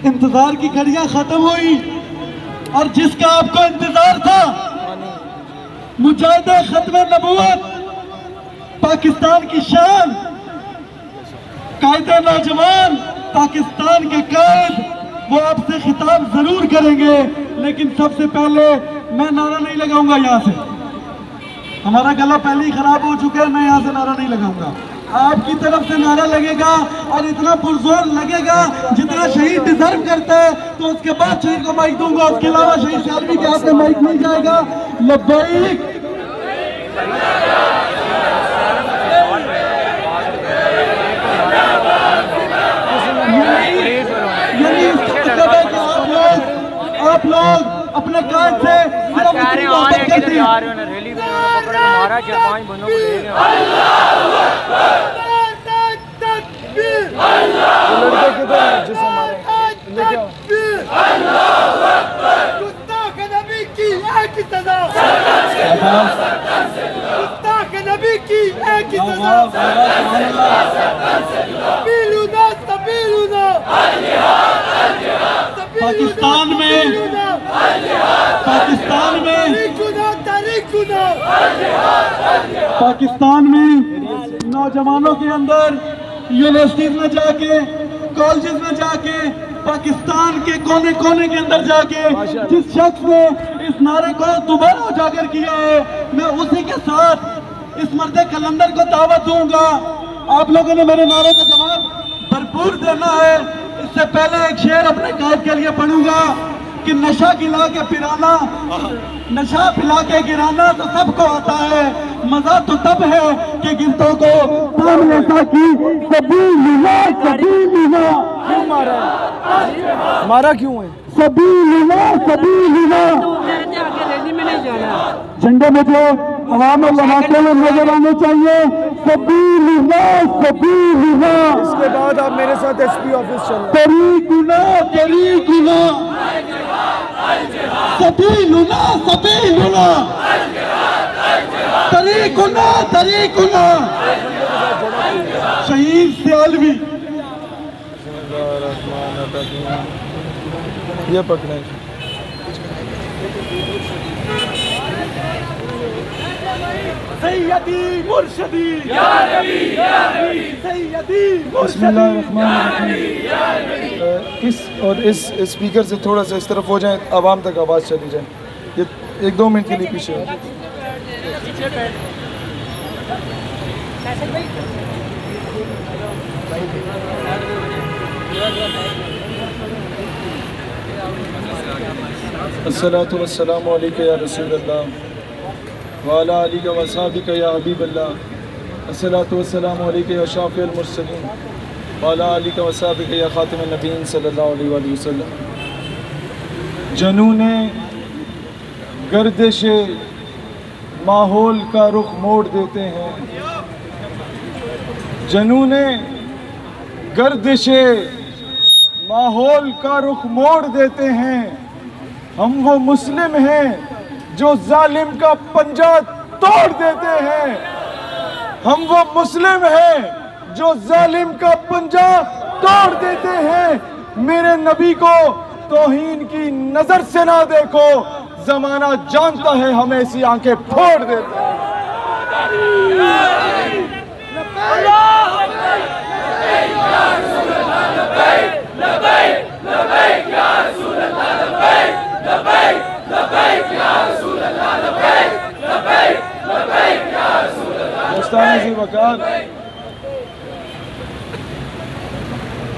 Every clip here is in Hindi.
इंतजार की घड़ियां खत्म हुई और जिसका आपको इंतजार था, मुजाहिद खत्म नबूवत, पाकिस्तान की शान, कायदे नौजवान, पाकिस्तान के कायद, वो आपसे खिताब जरूर करेंगे। लेकिन सबसे पहले मैं नारा नहीं लगाऊंगा यहाँ से, हमारा गला पहले ही खराब हो चुका है, मैं यहाँ से नारा नहीं लगाऊंगा। आपकी तरफ से नारा लगेगा और इतना पुरजोर लगेगा जितना शहीद डिजर्व करता है, तो उसके बाद शहीद को माइक दूंगा। उसके अलावा शहीद सालवी के हाथ में माइक नहीं जाएगा। लब्बैक यानी इसका मतलब है कि आप लोग अपने काज से सिर्फ इतनी मोहब्बत करते हैं। पाकिस्तान में नौजवानों के अंदर यूनिवर्सिटीज में जाके, कॉलेजेस में जाके, पाकिस्तान के कोने कोने के अंदर जाके जिस शख्स ने इस नारे को दोबारा उजागर किया है, मैं उसी के साथ इस मर्द कलंदर को दावत दूंगा। आप लोगों ने मेरे नारे का जवाब भरपूर देना है। इससे पहले एक शेर अपने कायद के लिए पढ़ूंगा कि नशा खिला के पिराना, नशा पिला के गिराना तो सबको आता है, मजा तो तब है कि गिरतों को पाम ऐसा की सभी मिला, सभी मिला। क्यों मारा है? मारा क्यों है? सभी मिला, सभी मिला। झंडे में जो आवाम लगाते हुए नजर आने चाहिए, सभी मिला, सभी मिला। इसके बाद आप मेरे साथ एसपी ऑफिस चल। तेरी गुना, तेरी गुना, सभी लुना, सभी लुना, तेरी गुना, तेरी गुना। शहीद सियालवी। ये पकड़े। सैयदी मुर्शदी या नबी, या नबी, सैयदी इस स्पीकर से थोड़ा सा इस तरफ हो जाए, आवाम तक आवाज़ चली जाए। ये 1-2 मिनट के लिए पीछे हो। अस्सलातु वस्सलामु अलैका या रसूलल्लाह व अला आलिका व असहाबिका या हबीबल्लाह। अस्सलातु वस्सलामु अलैका या शाफिअल मुरसलीन व अला आलिका व असहाबिका या खातिमुन नबीय्यीन सल्लल्लाहु अलैहि वसल्लम। जनूने गर्दिशे माहौल का रुख मोड़ देते हैं, जनूने गर्दिशे माहौल का रुख मोड़ देते हैं। हम वो मुस्लिम हैं जो जालिम का पंजा तोड़ देते हैं। हम वो मुस्लिम हैं जो जालिम का पंजा तोड़ देते हैं। मेरे नबी को तौहीन की नजर से ना देखो, जमाना जानता है हमें ऐसी आंखें फोड़ देते हैं।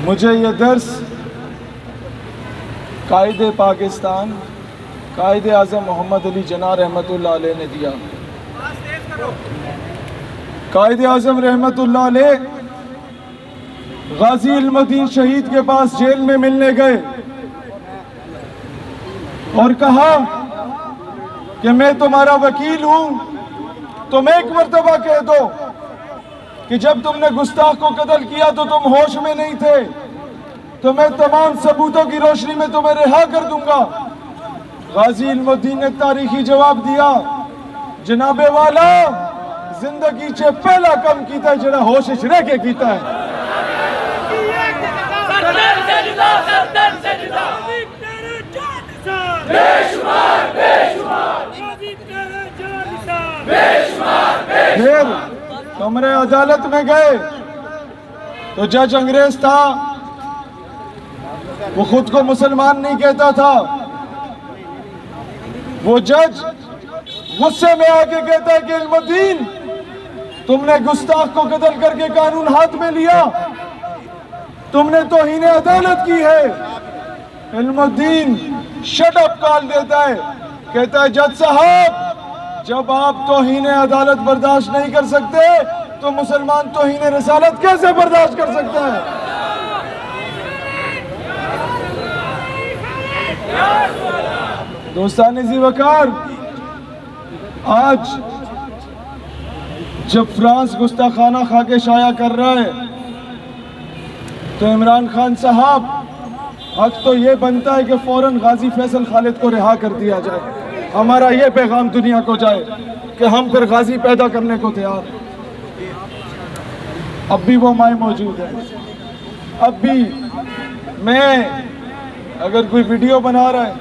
मुझे ये दर्स कायदे पाकिस्तान कायदे आज़म मोहम्मद अली जिन्ना रहमतुल्लाह अलैह ने दिया। कायदे आज़म रहमतुल्लाह अलैह गाजी इल्मुद्दीन शहीद के पास जेल में मिलने गए और कहा कि मैं तुम्हारा वकील हूं, तुम एक मर्तबा कह दो कि जब तुमने गुस्ताख को कत्ल किया तो तुम होश में नहीं थे, तो मैं तमाम सबूतों की रोशनी में तुम्हें रिहा कर दूंगा। गाजी इल्मुद्दीन ने तारीखी जवाब दिया, जनाबे वाला जिंदगी च पहला कम कीता जरा होश च रह के कीता है। कमरे अदालत में गए तो जज अंग्रेज था, वो खुद को मुसलमान नहीं कहता था। वो जज गुस्से में आके कहता है कि इल्मुद्दीन, तुमने गुस्ताख को कत्ल करके कानून हाथ में लिया, तुमने तौहीन अदालत की है। इल्मुद्दीन शट अप कॉल देता है, कहता है जज साहब, जब आप तौहीन अदालत बर्दाश्त नहीं कर सकते तो मुसलमान तौहीन रिसालत कैसे बर्दाश्त कर सकता है? दोस्तान जी वकार, आज जब फ्रांस गुस्ताखाना खा के शाया कर रहा है तो इमरान खान साहब, हक तो ये बनता है कि फौरन गाजी फैसल खालिद को रिहा कर दिया जाए। हमारा ये पैगाम दुनिया को जाए कि हम फिर गाजी पैदा करने को तैयार हैं। अब भी वो माए मौजूद है। अब भी मैं, अगर कोई वीडियो बना रहा है,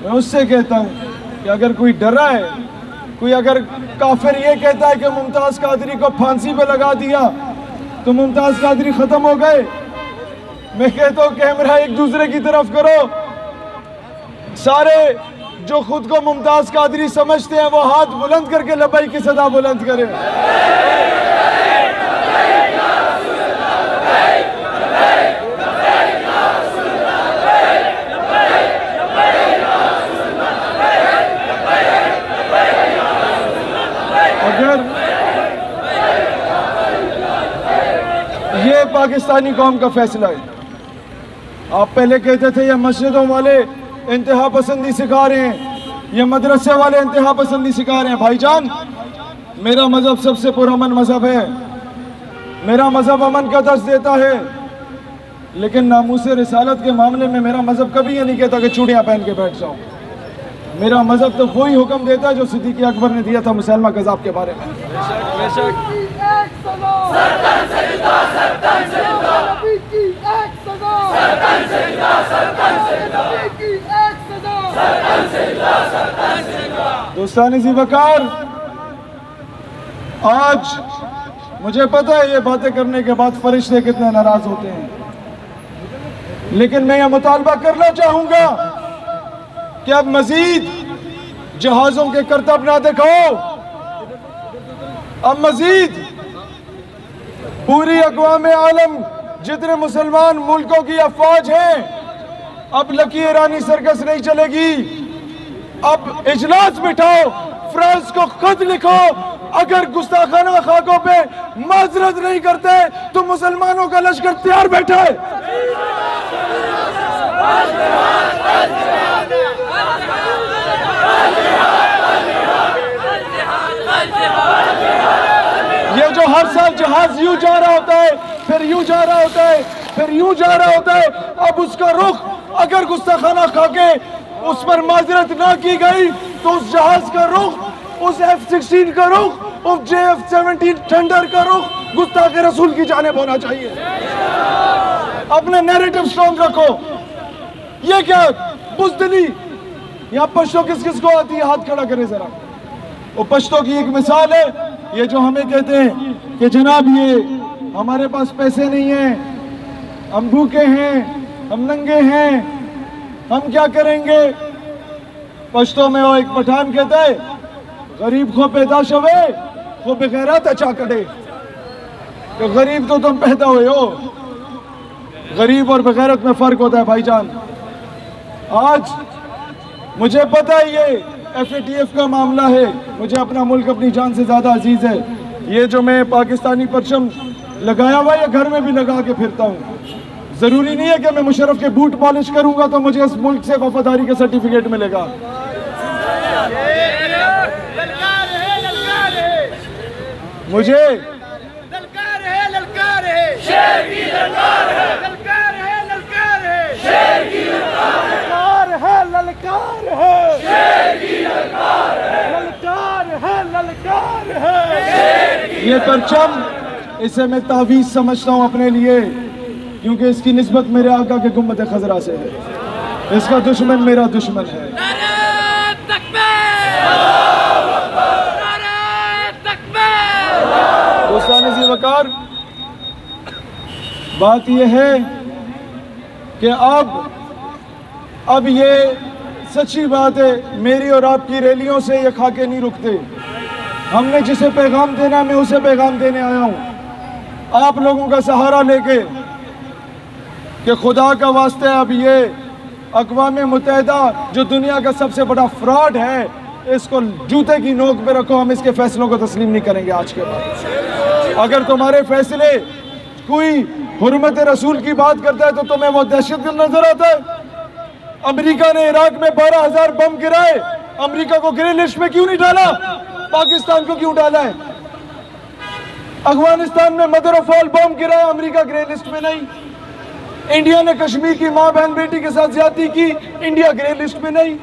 मैं उससे कहता हूँ कि अगर कोई डरा है, कोई अगर काफिर ये कहता है कि मुमताज कादरी को फांसी पे लगा दिया तो मुमताज कादरी खत्म हो गए, मैं कहता हूँ कैमरा एक दूसरे की तरफ करो। सारे जो खुद को मुमताज कादरी समझते हैं वो हाथ बुलंद करके लब्बैक की सदा बुलंद करें। अगर ये पाकिस्तानी कौम का फैसला है, आप पहले कहते थे ये मस्जिदों वाले इंतहा पसंदी सिखा रहे हैं, ये मदरसे वाले इंतहा पसंदी सिखा रहे हैं। भाईजान, मेरा मजहब सबसे पुरअमन मजहब है, मेरा मजहब अमन का दर्ज देता है, लेकिन नामूस रिसालत के मामले में मेरा मजहब कभी ये नहीं कहता कि चूड़ियां पहन के बैठ जाओ। मेरा मजहब तो वही हुक्म देता है जो सिद्दीक अकबर ने दिया था मुसलमा कज़ाब के बारे में। दोस्तान जी वकार, आज मुझे पता है ये बातें करने के बाद फरिश्ते कितने नाराज होते हैं, लेकिन मैं यह मुतालबा करना चाहूंगा कि अब मजीद जहाजों के करतब ना दिखाओ। अब मजीद पूरी अक़वाम आलम, जितने मुसलमान मुल्कों की अफवाज हैं, अब लकी ईरानी सर्कस नहीं चलेगी। अब इजलास बिठाओ, फ्रांस को खत लिखो, अगर गुस्ताखाना खाकों पे माजरत नहीं करते तो मुसलमानों का लश्कर तैयार बैठा है। ये जो हर साल जहाज यूं जा रहा होता है, फिर यूं जा रहा होता है, फिर यूं जा रहा होता है, अब उसका रुख अगर गुस्ताखाना खा के उस पर माजरत ना की गई तो उस जहाज का रुख, उस F-16 का रुख, उस JF-17 थंडर का रुख गुस्ताखे रसूल की जानिब होना चाहिए। अपना नैरेटिव स्ट्रॉन्ग रखो। ये क्या बुज़दिली, यहाँ पश्तो किस किस को आती है, हाथ खड़ा करे जरा। वो पश्तो की एक मिसाल है, ये जो हमें कहते हैं कि जनाब ये हमारे पास पैसे नहीं हैं, हम भूखे हैं, हम नंगे हैं, हम क्या करेंगे। पश्तो में वो एक पठान कहता है, गरीब को पैदा शवे को बेगैरत अच्छा कटे। तो गरीब तो तुम पैदा हुए हो, गरीब और बेगैरत में फर्क होता है भाईजान। आज मुझे पता है ये FATF का मामला है, मुझे अपना मुल्क अपनी जान से ज्यादा अजीज है। ये जो मैं पाकिस्तानी परचम लगाया हुआ है घर में भी लगा के फिरता हूँ। जरूरी नहीं है कि मैं मुशर्रफ के बूट पॉलिश करूंगा तो मुझे इस मुल्क से वफादारी का सर्टिफिकेट मिलेगा। मुझे ललकार है, ललकार है, शेर की ललकार है, ललकार है, ललकार है, शेर की ललकार है, ललकार है, शेर की ललकार है, ललकार है, ललकार है, शेर की। ये परचम, इसे मैं तावीज़ समझता हूँ अपने लिए, क्योंकि इसकी निस्बत मेरे आका के गुम्बद खजरा से है। इसका दुश्मन मेरा दुश्मन है। नारे तकबीर, नारे तकबीर। दोस्तान जी वकार, बात यह है कि अब ये सच्ची बात है, मेरी और आपकी रैलियों से ये खाके नहीं रुकते। हमने जिसे पैगाम देना है, मैं उसे पैगाम देने आया हूँ, आप लोगों का सहारा लेके कि खुदा का वास्ते अब ये अक़वाम मुत्तहिदा जो दुनिया का सबसे बड़ा फ्रॉड है, इसको जूते की नोक पे रखो। हम इसके फैसलों को तस्लीम नहीं करेंगे आज के बाद। अगर तुम्हारे फैसले कोई हुर्मत रसूल की बात करता है तो तुम्हें वो दहशतगर्द नजर आता है। अमेरिका ने इराक में 12,000 बम गिराए, अमेरिका को ग्रे लिस्ट में क्यों नहीं डाला? पाकिस्तान को क्यों डाला है? अफगानिस्तान में मदर ऑफ ऑल बम गिराया, अमेरिका ग्रे लिस्ट में नहीं। इंडिया ने कश्मीर की मां बहन बेटी के साथ ज्यादती की, इंडिया ग्रे लिस्ट में नहीं।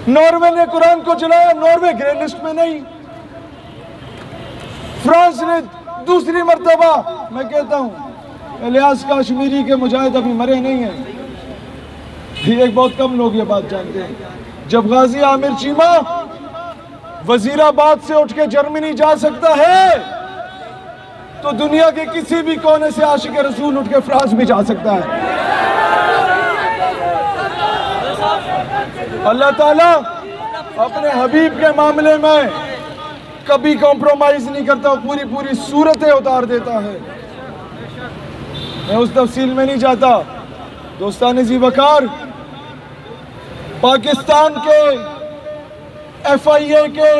नॉर्वे ने कुरान को जलाया, नॉर्वे ग्रे लिस्ट में नहीं। फ्रांस ने दूसरी मर्तबा, मैं कहता हूं इलियास कश्मीरी के मुजाहिद अभी मरे नहीं हैं, एक बहुत कम लोग ये बात जानते हैं। जब गाजी आमिर चीमा वजीराबाद से उठ के जर्मनी जा सकता है तो दुनिया के किसी भी कोने से आशिक रसूल उठ के फ्रांस भी जा सकता है। अल्लाह ताला अपने हबीब के मामले में कभी कॉम्प्रोमाइज नहीं करता, पूरी सूरतें उतार देता है। मैं उस तफसील में नहीं जाता। दोस्तान जी वकार, पाकिस्तान के FIA के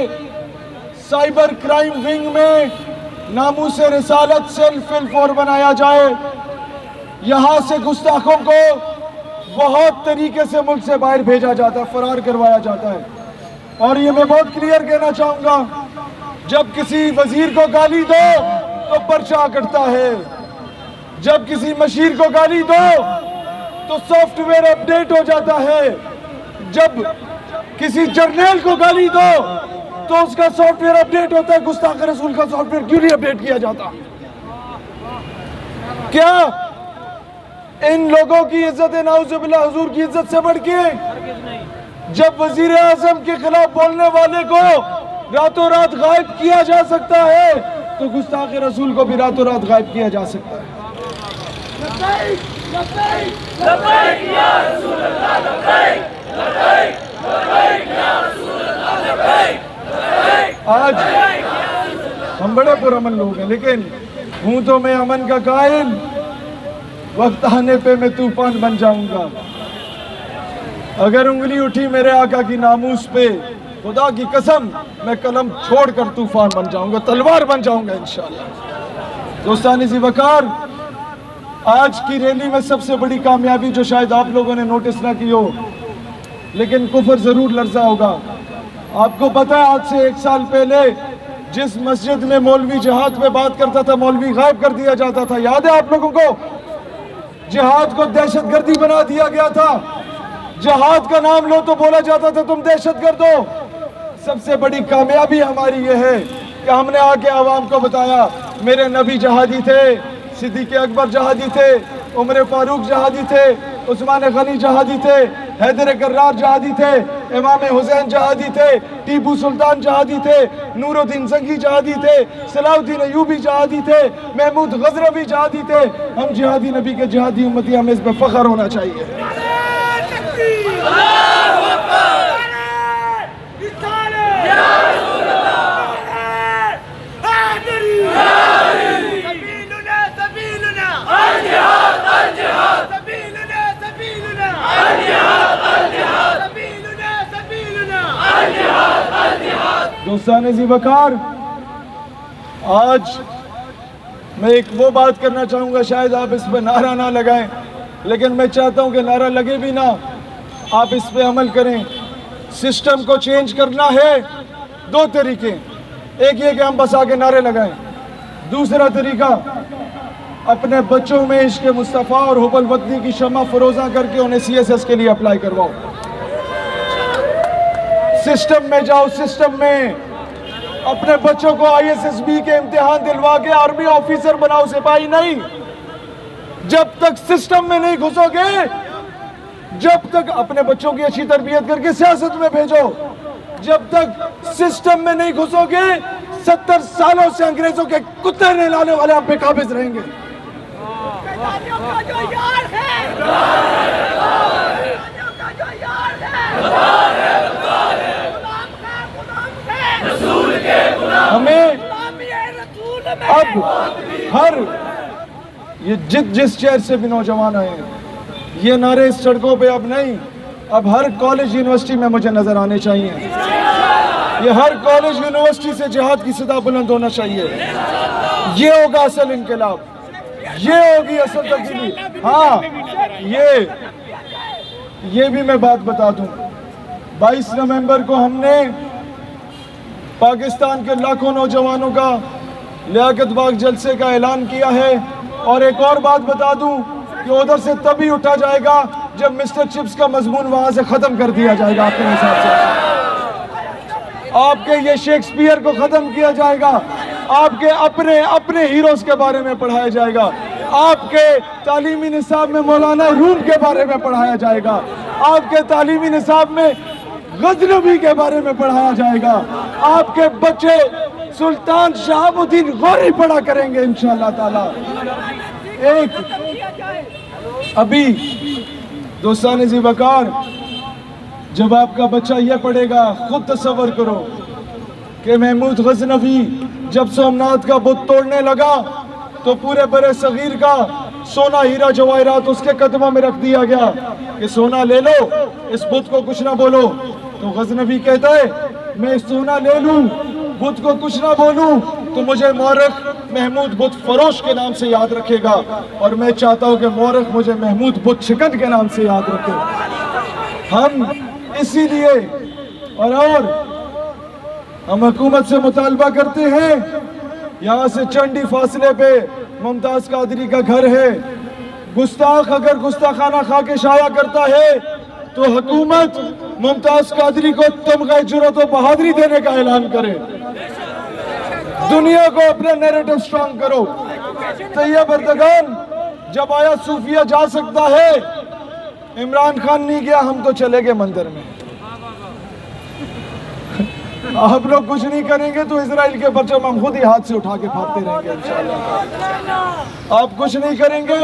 साइबर क्राइम विंग में नामूस रिसालत सेल फिल 4 बनाया जाए। यहां से गुस्ताखों को बहुत तरीके से मुल्क से बाहर भेजा जाता है, फरार करवाया जाता है। और ये मैं बहुत क्लियर कहना चाहूंगा, जब किसी वजीर को गाली दो तो पर्चा कटता है, जब किसी मशीर को गाली दो तो सॉफ्टवेयर अपडेट हो जाता है, जब किसी जर्नल को गाली दो तो उसका सॉफ्टवेयर अपडेट होता है। गुस्ताख रसूल का सॉफ्टवेयर क्यों नहीं अपडेट किया जाता? क्या इन लोगों की इज्जत नाउजुबिल्लाह हुजूर की इज्जत से बढ़ के जब वजीर आजम के खिलाफ बोलने वाले को रातों रात गायब किया जा सकता है तो गुस्ताख रसूल को भी रातों रात गायब किया जा सकता है। आज हम बड़े पुरअमन लोग हैं, लेकिन हूं तो मैं अमन का कायल, वक्त आने पे मैं तूफान बन जाऊंगा। अगर उंगली उठी मेरे आका की नामूस पे, खुदा की कसम मैं कलम छोड़कर तूफान बन जाऊंगा, तलवार बन जाऊंगा इंशाअल्लाह। दोस्तानी ज़ी वकार, आज की रैली में सबसे बड़ी कामयाबी जो शायद आप लोगों ने नोटिस ना की हो, लेकिन कुफर जरूर लर्जा होगा। आपको पता है, आज से 1 साल पहले जिस मस्जिद में मौलवी जिहाद पे बात करता था, मौलवी गायब कर दिया जाता था। याद है आप लोगों को? जिहाद को दहशतगर्दी बना दिया गया था। जिहाद का नाम लो तो बोला जाता था तुम दहशतगर्द हो। सबसे बड़ी कामयाबी हमारी ये है कि हमने आके आवाम को बताया मेरे नबी जहादी थे, सिद्दीक़ अकबर जहादी थे, उमर फारूक जहादी थे, उस्मान गनी जहादी थे, हैदर कर्रार जहादी थे, इमाम हुसैन जहादी थे, टीपू सुल्तान जहादी थे, नूरुद्दीन जंगी जहादी थे, सलाउद्दीन अयूबी जहादी थे, महमूद गजनवी जहादी थे। हम जिहादी नबी के जिहादी उम्मती, हमें इस पर फख्र होना चाहिए। दोस्तान ज़ी वकार, आज मैं एक वो बात करना चाहूँगा, शायद आप इस पर नारा ना लगाएं, लेकिन मैं चाहता हूँ कि नारा लगे भी ना, आप इस पे अमल करें। सिस्टम को चेंज करना है 2 तरीके, एक ये कि हम बस आके नारे लगाएं, दूसरा तरीका अपने बच्चों में इश्क़ मुस्तफ़ा और हुब्बुल वतनी की शमा फरोज़ा करके उन्हें CSS के लिए अप्लाई करवाओ। सिस्टम में जाओ, सिस्टम में अपने बच्चों को ISSB के इम्तिहान दिलवा के आर्मी ऑफिसर बनाओ, सिपाही नहीं। जब तक सिस्टम में नहीं घुसोगे, जब तक अपने बच्चों की अच्छी तरबियत करके सियासत में भेजो, जब तक सिस्टम में नहीं घुसोगे, 70 सालों से अंग्रेजों के कुत्ते नहलाने वाले आप पे काबिज रहेंगे। शहजादियों का जो यार है, शहजादियों का जो यार है, गुलाम है, रसूल के गुलाम, हमें गुलामी है रसूल में। अब हर ये जिस शहर से भी नौजवान आए हैं, ये नारे इस सड़कों पे अब नहीं, अब हर कॉलेज यूनिवर्सिटी में मुझे नजर आने चाहिए। ये हर कॉलेज यूनिवर्सिटी से जिहाद की सदा बुलंद होना चाहिए। ये होगा असल इनकलाब, ये होगी असल तब्दीली। हाँ, ये भी मैं बात बता दूं, 22 नवंबर को हमने पाकिस्तान के लाखों नौजवानों का लियाकत बाग जलसे का ऐलान किया है। और एक और बात बता दूं कि उधर से तभी उठा जाएगा जब मिस्टर चिप्स का मजमून वहां से खत्म कर दिया जाएगा। आपके हिसाब से आपके ये शेक्सपियर को खत्म किया जाएगा, आपके अपने हीरोज के बारे में पढ़ाया जाएगा, आपके तालीमी निसाब में मौलाना रूम के बारे में पढ़ाया जाएगा, आपके तालीमी निसाब में गजनवी के बारे में पढ़ाया जाएगा, आपके बच्चे सुल्तान शहाबुद्दीन गौरी पढ़ा करेंगे इंशाअल्लाह ताला। एक अभी दोस्तान जी वकार, जब आपका बच्चा यह पढ़ेगा, खुद तसव्वुर करो कि महमूद गजनवी जब सोमनाथ का बुत तोड़ने लगा तो पूरे बड़े सगीर का सोना हीरा जवाहरात उसके कदमों में रख दिया गया कि सोना ले लो, इस बुत को कुछ ना बोलो। तो गजनवी कहता है मैं सोना ले लूं, बुत को कुछ ना बोलूं तो मुझे मौरख महमूद बुत फरोश के नाम से याद रखेगा, और मैं चाहता हूं कि मौरख मुझे महमूद बुत चिकन के नाम से याद रखे। हम इसीलिए और हम हुकूमत से मुतालबा करते हैं, यहाँ से चंडी फासले पे मुमताज कादरी का घर है। गुस्ताख अगर गुस्ताखाना खा के शाया करता है तो हुकूमत मुमताज कादरी को तमगा जुर्रत और बहादुरी देने का ऐलान करे। दुनिया को अपना नैरेटिव स्ट्रॉन्ग करो। तैयब अर्दगान जब आया सूफिया जा सकता है, इमरान खान नहीं गया, हम तो चले गए मंदिर में। आप लोग कुछ नहीं करेंगे तो इजराइल के परचम हम खुद ही हाथ से उठा के फाड़ते रहेंगे इंशाअल्लाह। आप कुछ नहीं करेंगे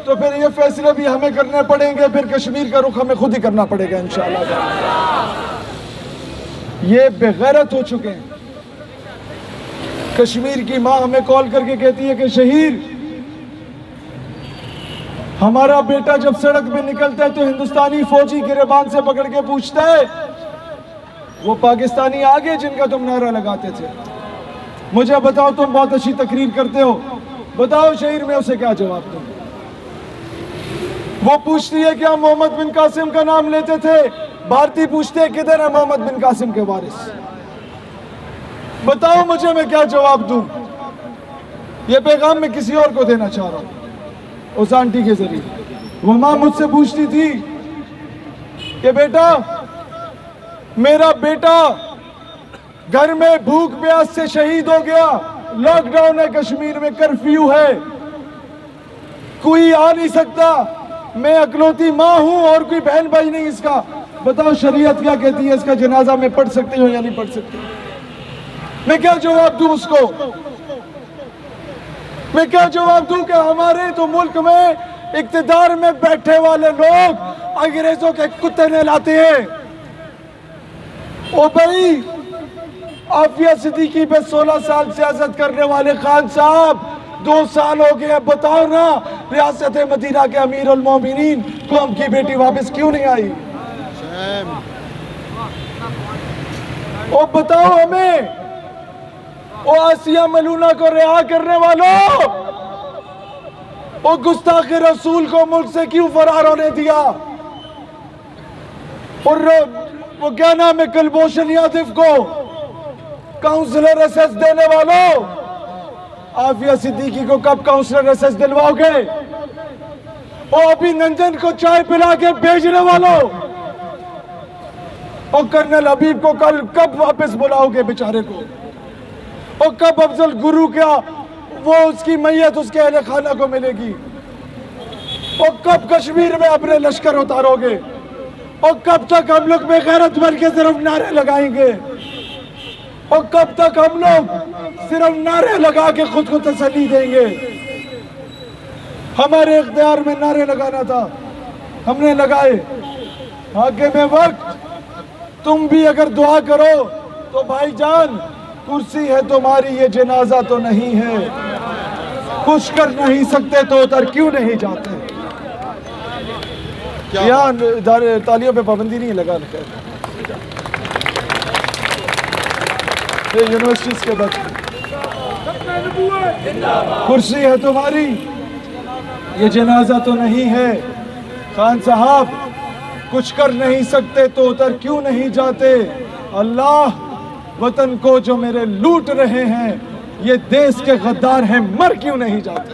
तो फिर ये फैसले भी हमें करने पड़ेंगे, फिर कश्मीर का रुख हमें खुद ही करना पड़ेगा इंशाअल्लाह। ये बेगैरत हो चुके हैं। कश्मीर की माँ हमें कॉल करके कहती है कि शहीद, हमारा बेटा जब सड़क पे निकलता है तो हिंदुस्तानी फौजी गिरेबान से पकड़ के पूछता है वो पाकिस्तानी आगे जिनका तुम नारा लगाते थे, मुझे बताओ तुम बहुत अच्छी तकरीर करते हो, बताओ शहीद मैं उसे क्या जवाब दूं। वो पूछती है कि हम मोहम्मद बिन कासिम का नाम लेते थे, भारती पूछते हैं किधर है मोहम्मद बिन कासिम के वारिस, बताओ मुझे मैं क्या जवाब दूं। ये पैगाम मैं किसी और को देना चाह रहा हूं उस आंटी के जरिए। वो माँ मुझसे पूछती थी कि बेटा, मेरा बेटा घर में भूख प्यास से शहीद हो गया, लॉकडाउन है कश्मीर में, कर्फ्यू है, कोई आ नहीं सकता, मैं अकलौती माँ हूं और कोई बहन भाई नहीं इसका, बताओ शरीयत क्या कहती है, इसका जनाजा मैं पढ़ सकती हूँ या नहीं पढ़ सकती। मैं क्या जवाब दूं उसको, मैं क्या जवाब दूं कि हमारे तो मुल्क में इक्तिदार में बैठे वाले लोग अंग्रेजों के कुत्ते नहलाते हैं। ओ भाई, आफिया सिद्दीकी पे 16 साल सियासत करने वाले खान साहब 2 साल हो गए, बताओ ना रियासत मदीना के अमीर उल मोमिनीन कौम की बेटी वापस क्यों नहीं आई। ओ बताओ हमें, ओ आसिया मलूना को रिहा करने वालों, ओ गुस्ताख रसूल को मुल्क से क्यों फरार होने दिया। और वो क्या नाम है कुलभूषण यादव को काउंसलर एसएस देने वालों, आफिया सिद्दीकी को कब काउंसलर एसएस दिलवाओगे। और अभिनंदन को चाय पिला के भेजने वालों, और कर्नल हबीब को कल कब वापस बुलाओगे बेचारे को। और कब अफजल गुरु का वो उसकी मैयत उसके अहले खाना को मिलेगी। और कब कश्मीर में अपने लश्कर उतारोगे। और कब तक हम लोग बेगैरत बन के सिर्फ नारे लगाएंगे। और कब तक हम लोग सिर्फ नारे लगा के खुद को तसल्ली देंगे? हमारे इख्तियार में नारे लगाना था, हमने लगाए। आगे में वक्त, तुम भी अगर दुआ करो तो भाईजान, कुर्सी है तुम्हारी, ये जनाजा तो नहीं है। कुछ कर नहीं सकते तो उधर क्यों नहीं जाते? यहाँ तालियों पे पाबंदी नहीं लगा रखा है यूनिवर्सिटीज के बच्चे। कुर्सी है तुम्हारी, ये जनाजा तो नहीं है। खान साहब, कुछ कर नहीं सकते तो उधर क्यों नहीं जाते? अल्लाह, वतन को जो मेरे लूट रहे हैं, ये देश के गद्दार हैं, मर क्यों नहीं जाते?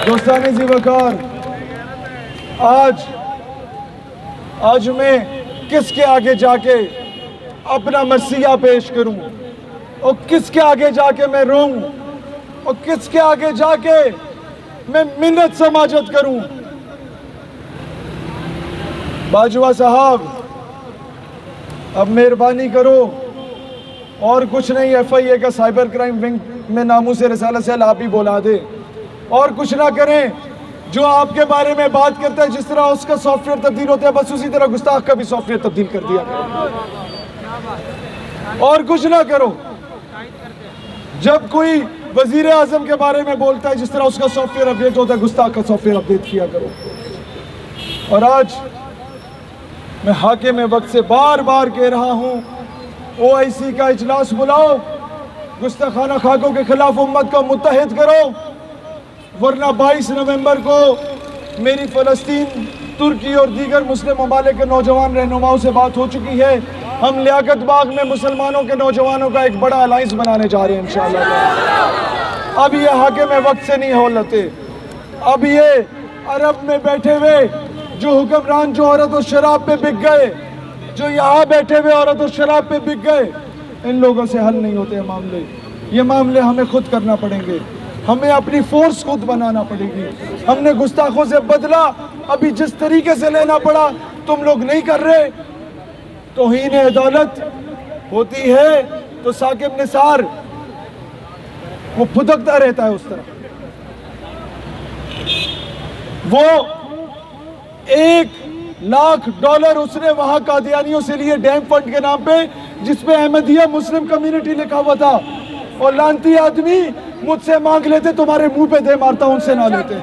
दोस्तानी जी वकार, आज मैं किसके आगे जाके अपना मसीहा पेश करूं, और किसके आगे जाके मैं रोऊं, और किसके आगे जाके मैं मिन्नत समाजत करूं? बाजवा साहब, अब मेहरबानी करो, और कुछ नहीं, FIA का साइबर क्राइम विंग में नामू से रिसाला सेल आप ही बोला दे, और कुछ ना करें। जो आपके बारे में बात करता है, जिस तरह उसका सॉफ्टवेयर तब्दील होता है, बस उसी तरह गुस्ताख का भी सॉफ्टवेयर तब्दील कर दिया करो, और कुछ ना करो। जब कोई वजीर आजम के बारे में बोलता है, जिस तरह उसका सॉफ्टवेयर अपडेट होता है, गुस्ताख का सॉफ्टवेयर अपडेट किया करो। और आज मैं हाके में वक्त से बार बार कह रहा हूं, OIC का इजलास बुलाओ, गुस्ताखाना खाकों के खिलाफ उम्मत को मुत्तहिद करो, वरना 22 नवंबर को मेरी फ़लस्तीन, तुर्की और दीगर मुस्लिम ममालिक के नौजवान रहनुमाओं से बात हो चुकी है। हम लियाकत बाग में मुसलमानों के नौजवानों का एक बड़ा अलायंस बनाने जा रहे हैं इंशाअल्लाह। अब ये हाके में वक्त से नहीं हो लेते। अब ये अरब में बैठे हुए जो हुक्मरान जो औरत और शराब पे बिक गए, जो यहाँ बैठे हुए औरत और शराब पे बिक गए, इन लोगों से हल नहीं होते मामले। ये मामले हमें खुद करना पड़ेंगे, हमें अपनी फोर्स खुद बनाना पड़ेगी। हमने गुस्ताखों से बदला अभी जिस तरीके से लेना पड़ा, तुम लोग नहीं कर रहे। तौहीन अदालत होती है तो साकिब निसार वो फुदकता रहता है उस तरह। वो $1,00,000 उसने वहां कादियानियों से लिए डैम फंड के नाम पे, जिसपे अहमदिया मुस्लिम कम्युनिटी लिखा हुआ था। और लानती आदमी मुझसे मांग लेते, तुम्हारे मुंह पे दे मारता, उनसे ना लेते।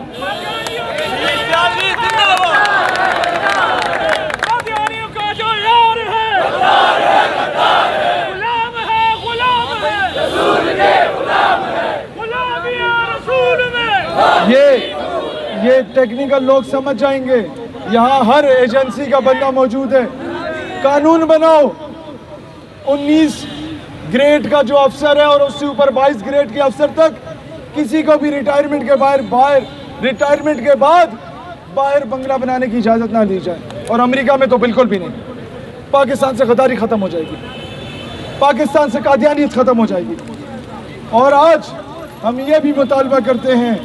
ये टेक्निकल लोग समझ जाएंगे। यहाँ हर एजेंसी का बंदा मौजूद है। कानून बनाओ, 19 ग्रेड का जो अफसर है और उससे ऊपर 22 ग्रेड के अफसर तक किसी को भी रिटायरमेंट के बाद बाहर बंगला बनाने की इजाज़त ना दी जाए। और अमेरिका में तो बिल्कुल भी नहीं। पाकिस्तान से गद्दारी ख़त्म हो जाएगी, पाकिस्तान से कादियानियत ख़त्म हो जाएगी। और आज हम ये भी मुतालबा करते हैं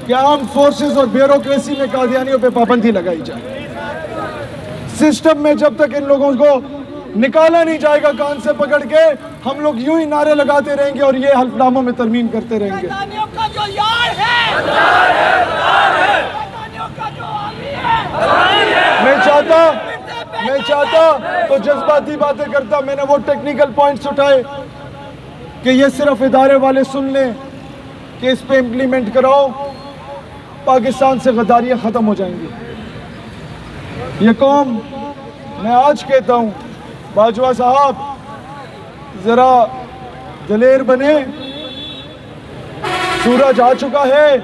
कि आर्म फोर्सेस और ब्यूरोक्रेसी में कादियानियों पे पाबंदी लगाई जाए। सिस्टम में जब तक इन लोगों को निकाला नहीं जाएगा कान से पकड़ के, हम लोग यूं ही नारे लगाते रहेंगे और ये हल्फनामों में तरमीम करते रहेंगे। का जो यार है, का जो आमी है। मैं चाहता तो जज्बाती बातें करता। मैंने वो टेक्निकल पॉइंट्स उठाए कि ये सिर्फ इदारे वाले सुन लें कि इस पे इम्प्लीमेंट कराओ, पाकिस्तान से गद्दारियां खत्म हो जाएंगी। ये कौम, मैं आज कहता हूं, बाजवा साहब जरा दलेर बने। सूरज आ चुका है,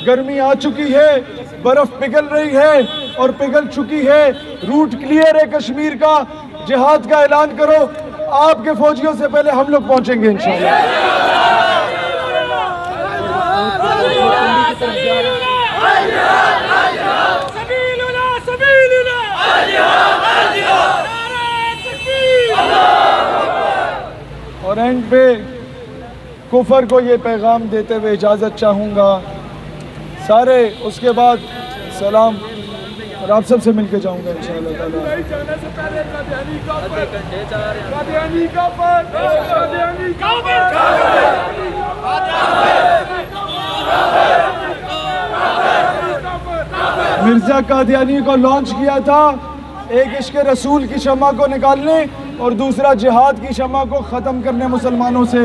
गर्मी आ चुकी है, बर्फ पिघल रही है और पिघल चुकी है। रूट क्लियर है कश्मीर का, जिहाद का ऐलान करो। आपके फौजियों से पहले हम लोग पहुंचेंगे इंशाअल्लाह। और एंड पे कुफर को ये पैगाम देते हुए इजाज़त चाहूँगा सारे। उसके बाद सलाम। और आप सबसे मिलकर जाऊंगा इंशाअल्लाह ताला। जाने से पहले कादियानी का कादियानी का कादियानी का मिर्जा कादियानी को लॉन्च किया था, एक इश्क रसूल की शम्मा को निकालने और दूसरा जिहाद की शम्मा को ख़त्म करने मुसलमानों से।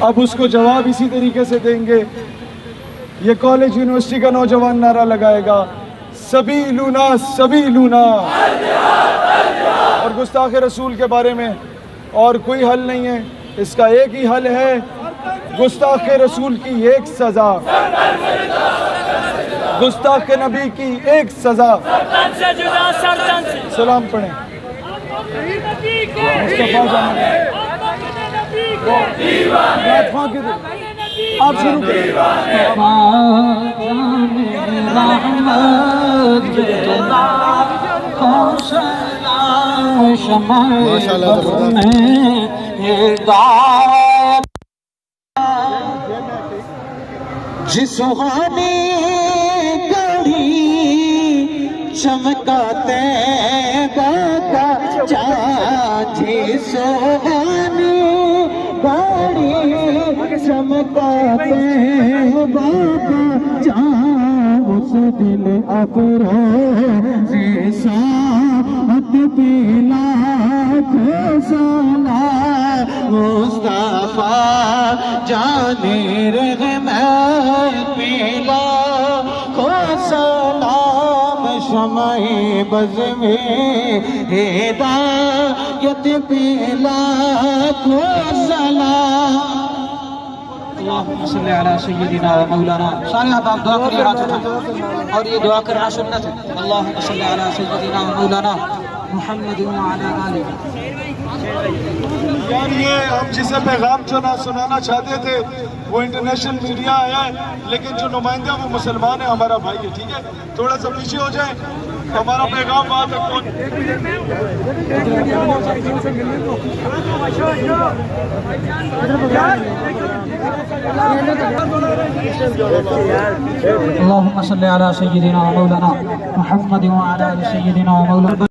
अब उसको जवाब इसी तरीके से देंगे। ये कॉलेज यूनिवर्सिटी का नौजवान नारा लगाएगा, सभी लूना। और गुस्ताख रसूल के बारे में और कोई हल नहीं है, इसका एक ही हल है, गुस्ताख रसूल की एक सज़ा, गुस्ताख नबी की एक सज़ा। सलाम पढ़ें। मुस्तफा जान आप शुरू करें। जिस सुहानी घड़ी चमकाते बाका चाची सुहानी घड़ी चमकाते बाका चा उस दिल अफरोज़े साथ पीला खोसला मुस्तफा जाने रहमत पीला को सलाम शमाए बज़ में हिदायत पीला को सलाम। अल्लाहुम्मा सल्ली अला सय्यिदिना व मौलाना। सारे आप दुआ करिए, हाथ उठाएं और ये दुआ करना सुन्नत है। अल्लाहुम्मा सल्ली अला सय्यिदिना व मौलाना मुहम्मद व अला आलिहि। यार ये हम जिसे पैगाम जो ना सुनाना चाहते थे वो इंटरनेशनल मीडिया आया है, लेकिन जो नुमाइंदा वो मुसलमान है, हमारा भाई है, ठीक है? थोड़ा सा पीछे हो जाए, हमारा पैगाम वहाँ तक पहुँच। अल्लाहुम्मा सल्ली अला सय्यिदिना व मौलाना मुहम्मद व अला आलि सय्यिदिना व मौलाना।